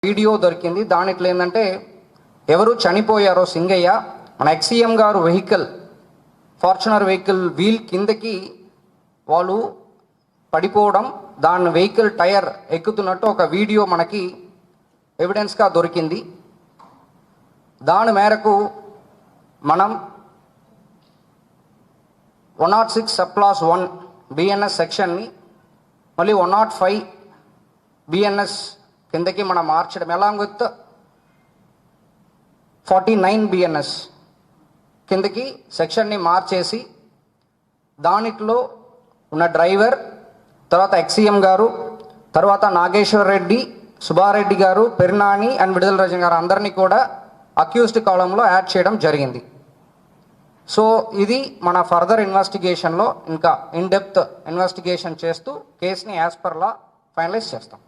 Video దొరికింది. దాంట్లో ఏంటంటే ఎవరు చనిపోయారో సింగయ్య మన ఎక్సీఎం గారు వెహికల్ ఫార్చునర్ వెహికల్ వీల్ కిందకి వాళ్ళు పడిపోవడం, దాని వెహికల్ టైర్ ఎక్కుతున్నట్టు ఒక వీడియో మనకి ఎవిడెన్స్గా దొరికింది. దాని మేరకు మనం 106 సబ్ క్లాస్ 1 బిఎన్ఎస్ సెక్షన్ని మళ్ళీ 105 బిఎన్ఎస్ కిందకి మనం మార్చడం, అలాంగ్ విత్ 49 బిఎన్ఎస్ కిందకి సెక్షన్ని మార్చేసి దానిలో ఉన్న డ్రైవర్, తర్వాత ఎక్సీఎం గారు, తర్వాత నాగేశ్వర్ రెడ్డి, సుబ్బారెడ్డి గారు, పెర్నాని అండ్ విడుదల రజన్ గారు అందరినీ కూడా అక్యూజ్డ్ కాలంలో యాడ్ చేయడం జరిగింది. సో ఇది మన ఫర్దర్ ఇన్వెస్టిగేషన్లో ఇంకా ఇన్ డెప్త్ ఇన్వెస్టిగేషన్ చేస్తూ కేసుని యాజ్ పర్ లా ఫైనలైజ్ చేస్తాం.